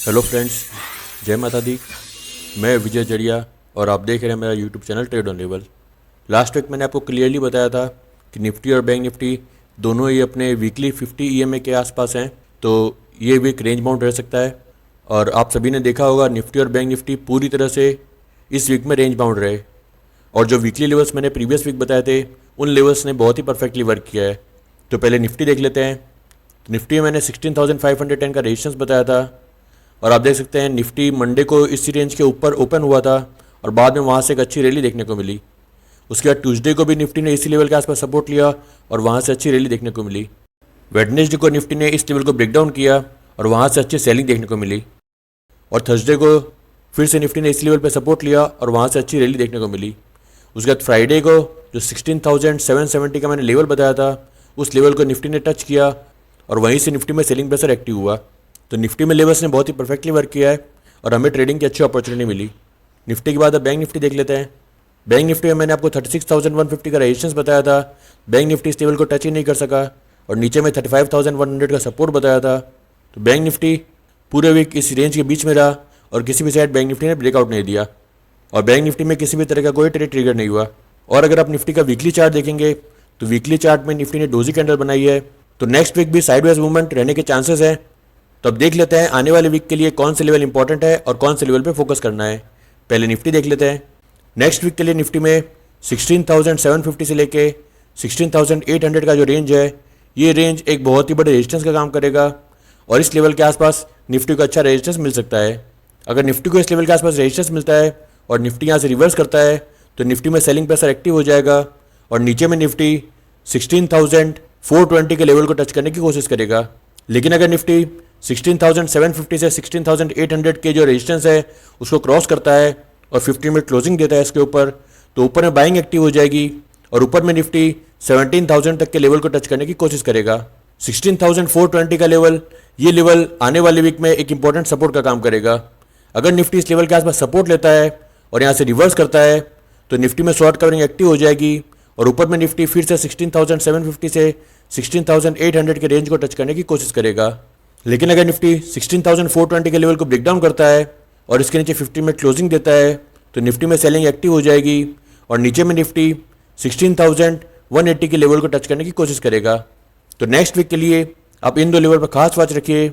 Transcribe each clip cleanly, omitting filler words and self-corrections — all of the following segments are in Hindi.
हेलो फ्रेंड्स, जय माता दी। मैं विजय जड़िया और आप देख रहे हैं मेरा YouTube channel trade on level. Last week मैंने आपको क्लियरली बताया था कि निफ्टी और बैंक निफ्टी दोनों ही अपने वीकली 50 ईएमए के आसपास हैं, तो ये वीक रेंज बाउंड रह सकता है। और आप सभी ने देखा होगा निफ्टी और बैंक निफ्टी पूरी तरह से इस वीक में रेंज बाउंड रहे, और जो वीकली लेवल्स मैंने प्रीवियस वीक बताए थे उन लेवल्स ने बहुत ही परफेक्टली वर्क किया है। तो पहले निफ्टी देख लेते हैं। तो निफ्टी में मैंने 16,510 का रेजिस्टेंस बताया था, और आप देख सकते हैं निफ्टी मंडे को इसी रेंज के ऊपर ओपन हुआ था और बाद में वहाँ से एक अच्छी रैली देखने को मिली। उसके बाद ट्यूसडे को भी निफ्टी ने इसी लेवल के आसपास सपोर्ट लिया और वहाँ से अच्छी रैली देखने को मिली। वेडनेसडे को निफ्टी ने इस लेवल को ब्रेक डाउन किया और वहाँ से अच्छी सेलिंग देखने को मिली, और थर्सडे को फिर से निफ्टी ने इस लेवल पर सपोर्ट लिया और वहाँ से अच्छी रैली देखने को मिली। उसके बाद फ्राइडे को जो 16,770 का मैंने लेवल बताया था उस लेवल को निफ्टी ने टच किया और वहीं से निफ्टी में सेलिंग प्रेशर एक्टिव हुआ। तो निफ्टी में लेवल्स ने बहुत ही परफेक्टली वर्क किया है और हमें ट्रेडिंग की अच्छी अपॉर्चुनिटी मिली। निफ्टी के बाद अब बैंक निफ्टी देख लेते हैं। बैंक निफ्टी में मैंने आपको 36,150 का रेजिस्टेंस बताया था। बैंक निफ्टी इस लेवल को टच ही नहीं कर सका और नीचे में 35,100 का सपोर्ट बताया था। तो बैंक निफ्टी पूरे वीक इस रेंज के बीच में रहा और किसी भी साइड बैंक निफ्टी ने ब्रेकआउट नहीं दिया, और बैंक निफ्टी में किसी भी तरह का कोई ट्रेड ट्रिगर नहीं हुआ। और अगर आप निफ्टी का वीकली चार्ट देखेंगे तो वीकली चार्ट में निफ्टी ने डोजी कैंडल बनाई है, तो नेक्स्ट वीक भी साइडवेज मूवमेंट रहने के चांसेस हैं। तो अब देख लेते हैं आने वाले वीक के लिए कौन से लेवल इंपॉर्टेंट है और कौन से लेवल पे फोकस करना है। पहले निफ्टी देख लेते हैं। नेक्स्ट वीक के लिए निफ्टी में 16,750 से लेके 16,800 का जो रेंज है, ये रेंज एक बहुत ही बड़े रेजिस्टेंस का काम करेगा, और इस लेवल के आसपास निफ्टी को अच्छा रेजिस्टेंस मिल सकता है। अगर निफ्टी को इस लेवल के आसपास रेजिस्टेंस मिलता है और निफ्टी यहाँ से रिवर्स करता है तो निफ्टी में सेलिंग प्रेशर एक्टिव हो जाएगा और नीचे में निफ्टी 16,420 के लेवल को टच करने की कोशिश करेगा। लेकिन अगर निफ्टी 16,750 से 16,800 के जो रेजिस्टेंस है उसको क्रॉस करता है और 15 मिनट क्लोजिंग देता है इसके ऊपर, तो ऊपर में बाइंग एक्टिव हो जाएगी और ऊपर में निफ्टी 17,000 तक के लेवल को टच करने की कोशिश करेगा। 16,420 का लेवल, ये लेवल आने वाले वीक में एक इंपॉर्टेंट सपोर्ट का काम करेगा। अगर निफ्टी इस लेवल के आसपास सपोर्ट लेता है और यहाँ से रिवर्स करता है तो निफ्टी में शॉर्ट कवरिंग एक्टिव हो जाएगी और ऊपर में निफ्टी फिर से 16,750 से 16,800 के रेंज को टच करने की कोशिश करेगा। लेकिन अगर निफ्टी 16,420 के लेवल को ब्रेक डाउन करता है और इसके नीचे 50 मिनट क्लोजिंग देता है तो निफ्टी में सेलिंग एक्टिव हो जाएगी और नीचे में निफ्टी 16,180 के लेवल को टच करने की कोशिश करेगा। तो नेक्स्ट वीक के लिए आप इन दो लेवल पर खास वॉच रखिए,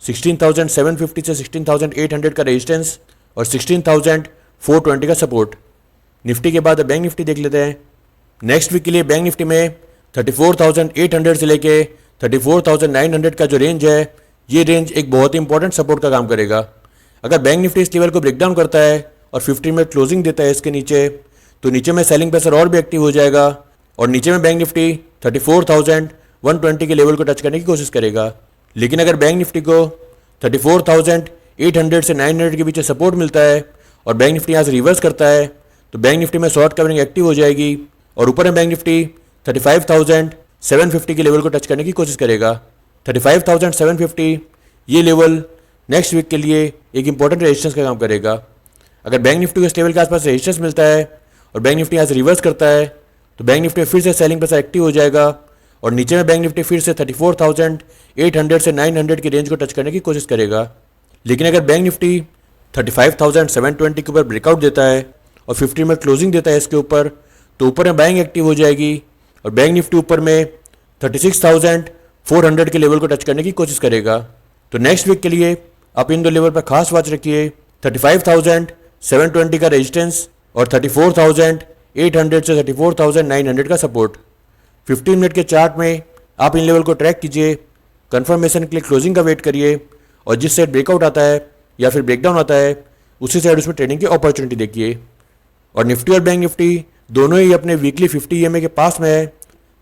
16,750 से 16,800 का रेजिस्टेंस और 16,420 का सपोर्ट। निफ्टी के बाद बैंक निफ्टी देख लेते हैं। नेक्स्ट वीक के लिए बैंक निफ्टी में 34,800 से लेके 34,900 का जो रेंज है, ये रेंज एक बहुत ही इंपॉर्टेंट सपोर्ट का काम करेगा। अगर बैंक निफ्टी इस लेवल को ब्रेक डाउन करता है और 50 मिनट क्लोजिंग देता है इसके नीचे, तो नीचे में सेलिंग प्रेशर और भी एक्टिव हो जाएगा और नीचे में बैंक निफ्टी 34,120 के लेवल को टच करने की कोशिश करेगा। लेकिन अगर बैंक निफ्टी को 34,800 से 900 के बीच सपोर्ट मिलता है और बैंक निफ्टी यहाँ से रिवर्स करता है तो बैंक निफ्टी में शॉर्ट कवरिंग एक्टिव हो जाएगी और ऊपर में बैंक निफ्टी 35,750 के लेवल को टच करने की कोशिश करेगा। 35,750 ये लेवल नेक्स्ट वीक के लिए एक इंपॉर्टेंट रेजिस्टेंस का काम करेगा। अगर बैंक निफ्टी को इस लेवल के आसपास रेजिस्टेंस मिलता है और बैंक निफ्टी यहाँ से रिवर्स करता है तो बैंक निफ्टी फिर से सेलिंग प्रेशर एक्टिव हो जाएगा और नीचे में बैंक निफ्टी फिर से 34,800 से 900 की रेंज को टच करने की कोशिश करेगा। लेकिन अगर बैंक निफ्टी 35,720 के ऊपर ब्रेकआउट देता है और 50 मिनट क्लोजिंग देता है इसके ऊपर, तो ऊपर में बाइंग एक्टिव हो जाएगी और बैंक निफ्टी ऊपर में 36,400 के लेवल को टच करने की कोशिश करेगा। तो नेक्स्ट वीक के लिए आप इन दो लेवल पर खास वॉच रखिए, 35,720 का रेजिस्टेंस और 34,800 से 34,900 का सपोर्ट। 15 मिनट के चार्ट में आप इन लेवल को ट्रैक कीजिए, कंफर्मेशन के लिए क्लोजिंग का वेट करिए और जिस साइड ब्रेकआउट आता है या फिर ब्रेकडाउन आता है उसी साइड उसमें ट्रेडिंग की अपॉर्चुनिटी देखिए। और निफ्टी और बैंक निफ्टी दोनों ही अपने वीकली 50 ईएमए के पास में है,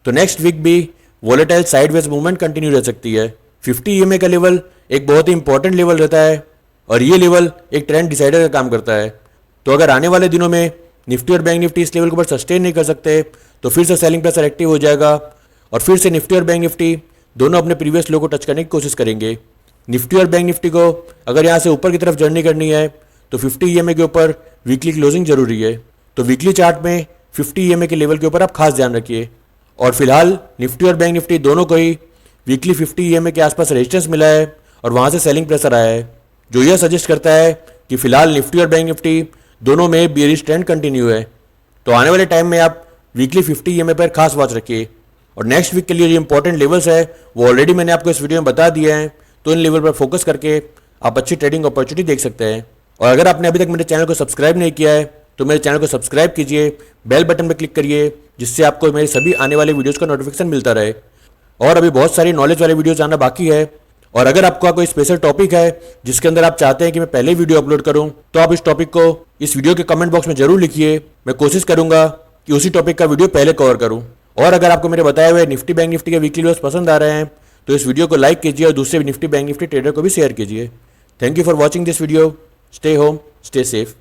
तो नेक्स्ट वीक भी वोलेटाइल साइडवेज मूवमेंट कंटिन्यू रह सकती है। 50 ईएमए का लेवल एक बहुत ही इंपॉर्टेंट लेवल रहता है और ये लेवल एक ट्रेंड डिसाइडर का काम करता है। तो अगर आने वाले दिनों में निफ्टी और बैंक निफ्टी इस लेवल के ऊपर सस्टेन नहीं कर सकते तो फिर से सेलिंग प्रेशर एक्टिव हो जाएगा और फिर से निफ्टी और बैंक निफ्टी दोनों अपने प्रीवियस लो को टच करने की कोशिश करेंगे। निफ्टी और बैंक निफ्टी को अगर यहाँ से ऊपर की तरफ जर्नी करनी है तो 50 ईएमए के ऊपर वीकली क्लोजिंग जरूरी है। तो वीकली चार्ट में 50 ईएमए के लेवल के ऊपर आप खास ध्यान रखिए। और फिलहाल निफ्टी और बैंक निफ्टी दोनों को ही वीकली 50 ईएमए के आसपास रेजिस्टेंस मिला है और वहाँ से सेलिंग प्रेशर आया है। जो यह सजेस्ट करता है कि फिलहाल निफ्टी और बैंक निफ्टी दोनों में बेयरिश ट्रेंड कंटिन्यू है। तो आने वाले टाइम में आप वीकली 50 ईएमए पर खास वॉच रखिए। और नेक्स्ट वीक के लिए जो इंपॉर्टेंट लेवल्स है वो ऑलरेडी मैंने आपको इस वीडियो में बता दिया है, तो इन लेवल पर फोकस करके आप अच्छी ट्रेडिंग अपॉर्चुनिटी देख सकते हैं। और अगर आपने अभी तक मेरे चैनल को सब्सक्राइब नहीं किया है तो मेरे चैनल को सब्सक्राइब कीजिए, बेल बटन पर क्लिक करिए, जिससे आपको मेरे सभी आने वाले वीडियोज़ का नोटिफिकेशन मिलता रहे। और अभी बहुत सारी नॉलेज वाले वीडियोज़ आना बाकी है। और अगर आपका कोई स्पेशल टॉपिक है जिसके अंदर आप चाहते हैं कि मैं पहले वीडियो अपलोड करूं, तो आप इस टॉपिक को इस वीडियो के कमेंट बॉक्स में जरूर लिखिए। मैं कोशिश करूंगा कि उसी टॉपिक का वीडियो पहले कवर करूं। और अगर आपको मेरे बताए हुए निफ्टी बैंक निफ्टी के वीकली वीडियोस पसंद आ रहे हैं तो इस वीडियो को लाइक कीजिए और दूसरे निफ्टी बैंक निफ्टी ट्रेडर को भी शेयर कीजिए। Thank you for watching this video. Stay home, stay safe.